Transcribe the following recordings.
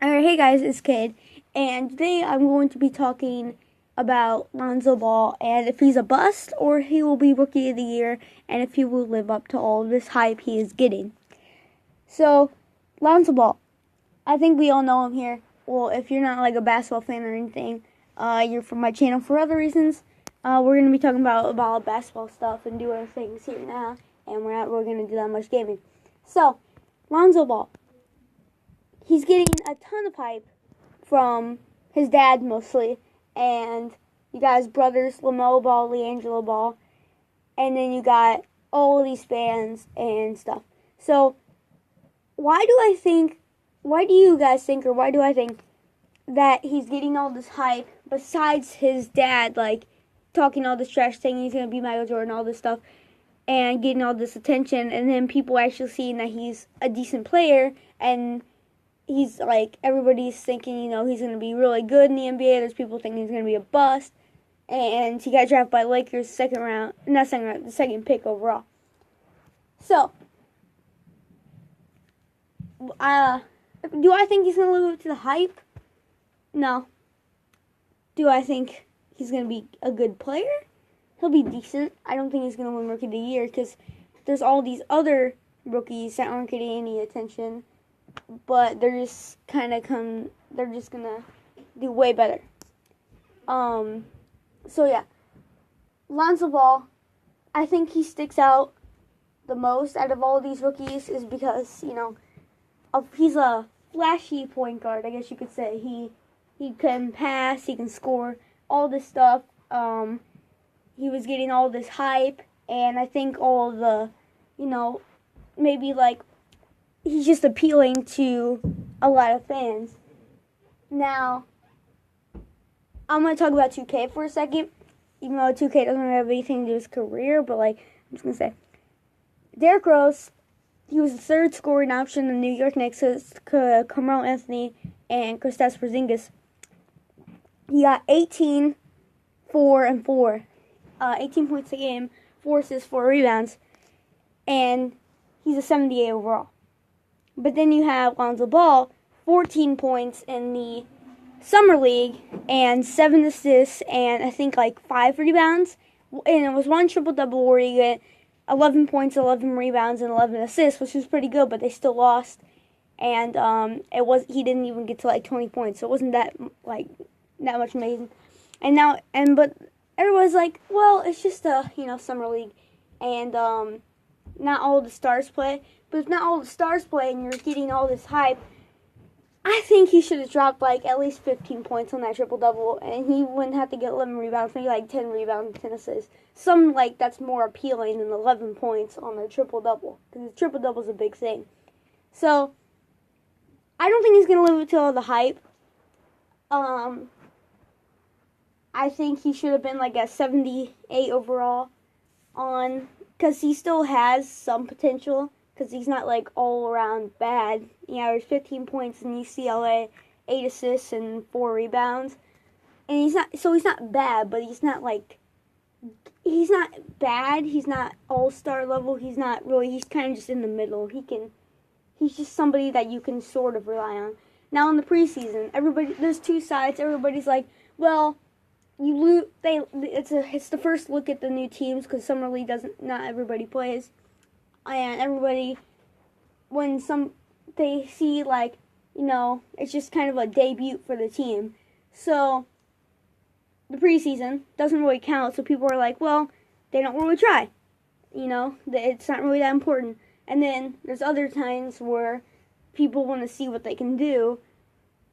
Alright, hey guys, it's Kid, and today I'm going to be talking about Lonzo Ball and if he's a bust or he will be Rookie of the Year and if he will live up to all this hype he is getting. So, Lonzo Ball, I think we all know him here. Well, if you're not like a basketball fan or anything, you're from my channel for other reasons. We're going to be talking about basketball stuff and doing things here now, and we're not really going to do that much gaming. So, Lonzo Ball. He's getting a ton of hype from his dad mostly, and you got his brothers, LaMelo Ball, LiAngelo Ball, and then you got all of these fans and stuff. So, why do you guys think, or why do I think that he's getting all this hype besides his dad, like, talking all this trash, saying he's going to be Michael Jordan, all this stuff, and getting all this attention, and then people actually seeing that he's a decent player, and he's like, everybody's thinking, he's going to be really good in the NBA. There's people thinking he's going to be a bust. And he got drafted by Lakers the second pick overall. So, do I think he's going to live up to the hype? No. Do I think he's going to be a good player? He'll be decent. I don't think he's going to win Rookie of the Year because there's all these other rookies that aren't getting any attention. But they're just gonna do way better. So yeah, Lonzo Ball, I think he sticks out the most out of all these rookies is because he's a flashy point guard. I guess you could say he can pass, he can score, all this stuff. He was getting all this hype, and I think all the maybe like. He's just appealing to a lot of fans. Now, I'm going to talk about 2K for a second, even though 2K doesn't really have anything to do with his career, but I'm just going to say, Derrick Rose, he was the third scoring option in the New York Knicks, Carmelo Anthony, and Kristaps Porzingis. He got 18, 4, and 4. 18 points a game, 4 assists, 4 rebounds, and he's a 78 overall. But then you have Lonzo Ball, 14 points in the Summer League, and 7 assists, and I think 5 rebounds. And it was one triple-double where you get 11 points, 11 rebounds, and 11 assists, which was pretty good, but they still lost. And he didn't even get to 20 points, so it wasn't that much amazing. But everyone's like, well, it's just a Summer League, and not all the stars play. But if not all the stars play and you're getting all this hype, I think he should have dropped at least 15 points on that triple-double, and he wouldn't have to get 11 rebounds, maybe 10 rebounds and 10 assists. Something that's more appealing than 11 points on the triple-double, because the triple-double is a big thing. So, I don't think he's going to live up to all the hype. I think he should have been a 78 overall because he still has some potential. Because he's not all around bad. He averaged 15 points in UCLA, 8 assists and 4 rebounds, and he's not bad, but he's not bad. He's not all-star level. He's kind of just in the middle. He's just somebody that you can sort of rely on. Now in the preseason, there's two sides. Everybody's like, well, it's the first look at the new teams because Summer League not everybody plays. And everybody, when they see it's just kind of a debut for the team. So, the preseason doesn't really count, so people are like, well, they don't really try. It's not really that important. And then there's other times where people want to see what they can do,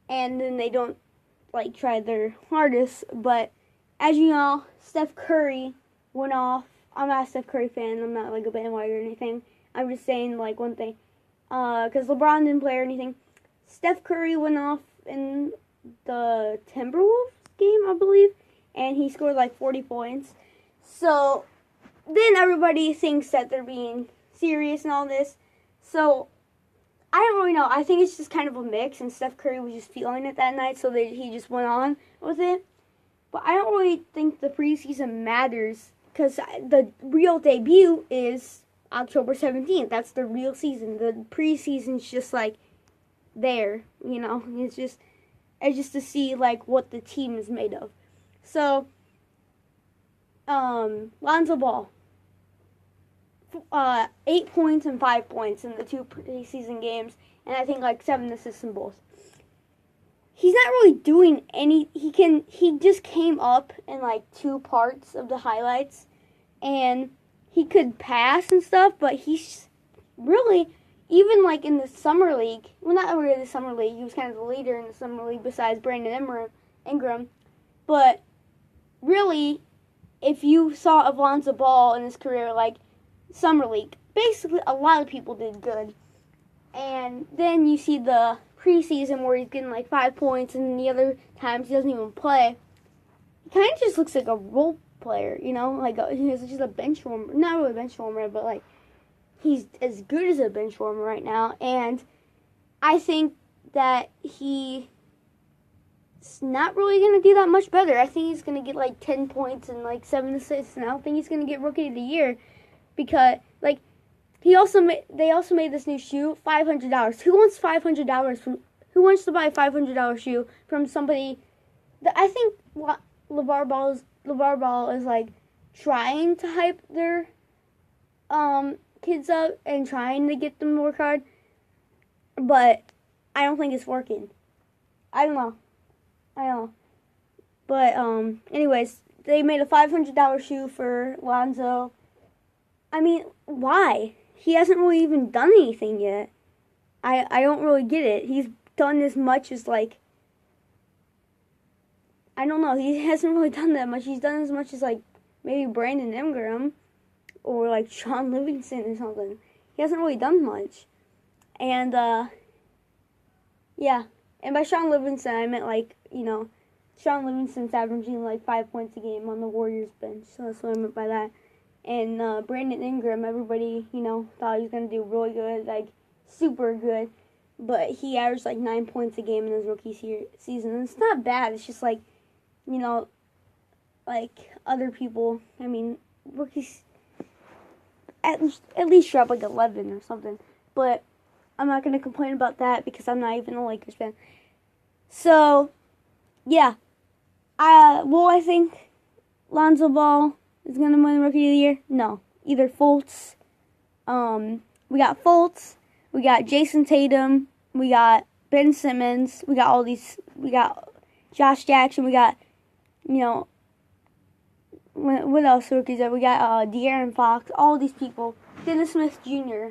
and then they don't, try their hardest. But, as you know, Steph Curry went off. I'm not a Steph Curry fan. I'm not a bandwagon or anything. I'm just saying one thing. Because LeBron didn't play or anything. Steph Curry went off in the Timberwolves game, I believe. And he scored 40 points. So then everybody thinks that they're being serious and all this. So I don't really know. I think it's just kind of a mix. And Steph Curry was just feeling it that night. So he just went on with it. But I don't really think the preseason matters. Because the real debut is October 17th. That's the real season. The preseason's just there. It's just to see like what the team is made of. So, Lonzo Ball, 8 points and 5 points in the 2 preseason games, and I think like 7 assists in both. He's not really doing any. He just came up in like 2 parts of the highlights, and he could pass and stuff, but he's really, even like in the summer league, well, not really the summer league, he was kind of the leader in the summer league besides Brandon Ingram, but really, if you saw of Lonzo Ball in his career, like summer league, basically a lot of people did good, and then you see the preseason where he's getting like 5 points, and the other times he doesn't even play. He kind of just looks like a role player, like he's just a bench warmer. Not really a bench warmer, but like he's as good as a bench warmer right now. And I think that he's not really going to do that much better. I think he's going to get like 10 points and like 7 assists, and I don't think he's going to get Rookie of the Year because like they also made this new shoe, $500. Who wants $500 from? Who wants to buy a $500 shoe from somebody that I think LeVar Ball is like trying to hype their kids up and trying to get them to work hard, but I don't think it's working. I don't know. But anyways, they made a $500 shoe for Lonzo. I mean, why? He hasn't really even done anything yet. I don't really get it. He's done as much as like, I don't know. He hasn't really done that much. He's done as much as like maybe Brandon Ingram or like Sean Livingston or something. He hasn't really done much. And yeah. And by Sean Livingston, I meant like, Sean Livingston's averaging like 5 points a game on the Warriors bench. So that's what I meant by that. And Brandon Ingram, everybody, thought he was going to do really good, like super good. But he averaged like 9 points a game in his rookie season. And it's not bad. It's just like, like other people. I mean, rookies at least drop like 11 or something. But I'm not going to complain about that because I'm not even a Lakers fan. So, yeah. Will I think Lonzo Ball is going to win Rookie of the Year? No. Either Fultz. We got Fultz. We got Jason Tatum. We got Ben Simmons. We got all these. We got Josh Jackson. We got, what else rookies are? We got De'Aaron Fox. All these people. Dennis Smith Jr.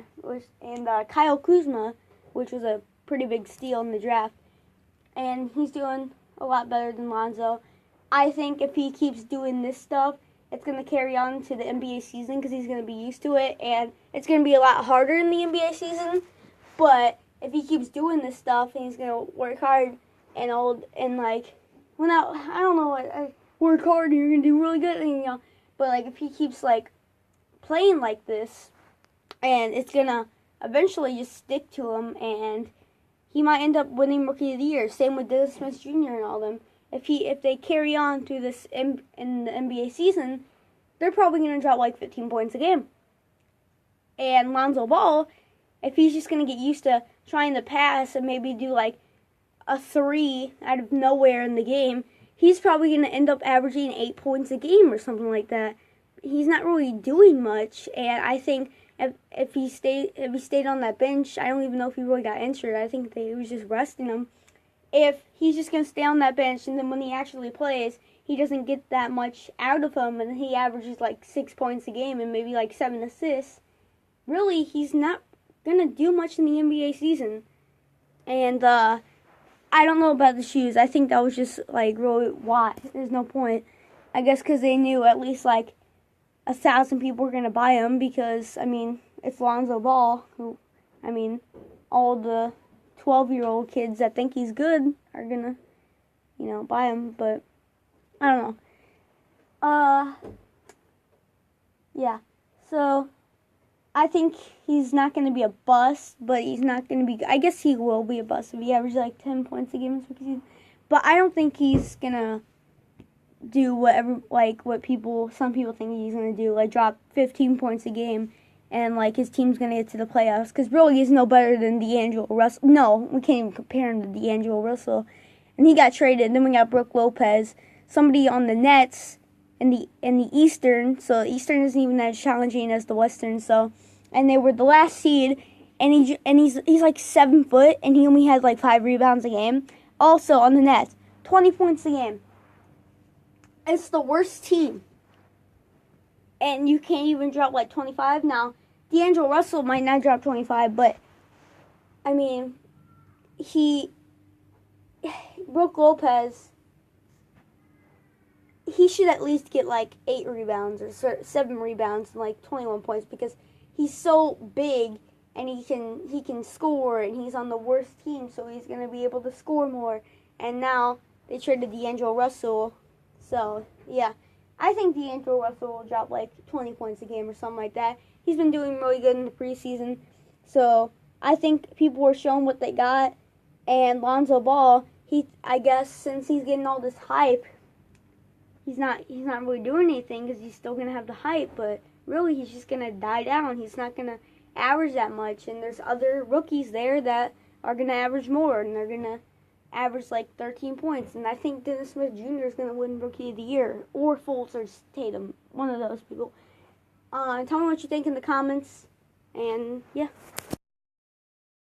and Kyle Kuzma, which was a pretty big steal in the draft. And he's doing a lot better than Lonzo. I think if he keeps doing this stuff, it's going to carry on to the NBA season because he's going to be used to it. And it's going to be a lot harder in the NBA season. But if he keeps doing this stuff and he's going to work hard I don't know, work hard and you're going to do really good. But like if he keeps like playing like this, and it's going to eventually just stick to him, and he might end up winning Rookie of the Year. Same with Dennis Smith Jr. and all them. If they carry on through this in the NBA season, they're probably going to drop like 15 points a game. And Lonzo Ball, if he's just going to get used to trying to pass and maybe do like a 3 out of nowhere in the game, he's probably going to end up averaging 8 points a game or something like that. He's not really doing much, and I think if he stayed on that bench, I don't even know if he really got injured. I think they was just resting him. If he's just going to stay on that bench, and then when he actually plays, he doesn't get that much out of him, and he averages like 6 points a game and maybe like 7 assists, really, he's not going to do much in the NBA season. And I don't know about the shoes. I think that was just like really why. There's no point. I guess because they knew at least like 1,000 people were going to buy him because, I mean, it's Lonzo Ball, who, I mean, all the 12-year-old kids that think he's good are going to, buy him, but I don't know. Yeah, so I think he's not going to be a bust, but he's not going to be, I guess he will be a bust if he averages like 10 points a game in this rookie season, but I don't think he's going to do whatever, like what some people think he's going to do, like drop 15 points a game and like his team's gonna get to the playoffs. Because really, he's no better than D'Angelo Russell. No, we can't even compare him to D'Angelo Russell. And he got traded. Then we got Brook Lopez, somebody on the Nets in the Eastern. So the Eastern isn't even as challenging as the Western. So, and they were the last seed. And he's like 7 foot, and he only has like 5 rebounds a game. Also on the Nets, 20 points a game. It's the worst team. And you can't even drop like 25. Now, D'Angelo Russell might not drop 25, but I mean, Brook Lopez, he should at least get like 8 rebounds or 7 rebounds and like 21 points because he's so big. And he can score, and he's on the worst team, so he's going to be able to score more. And now they traded D'Angelo Russell. So, yeah. I think D'Angelo Russell will drop like 20 points a game or something like that. He's been doing really good in the preseason. So, I think people were showing what they got. And Lonzo Ball, I guess since he's getting all this hype, he's not really doing anything because he's still going to have the hype. But really, he's just going to die down. He's not going to average that much, and there's other rookies there that are going to average more, and they're going to average like 13 points, and I think Dennis Smith Jr. is going to win Rookie of the Year, or Fultz or Tatum, one of those people. Tell me what you think in the comments, and yeah.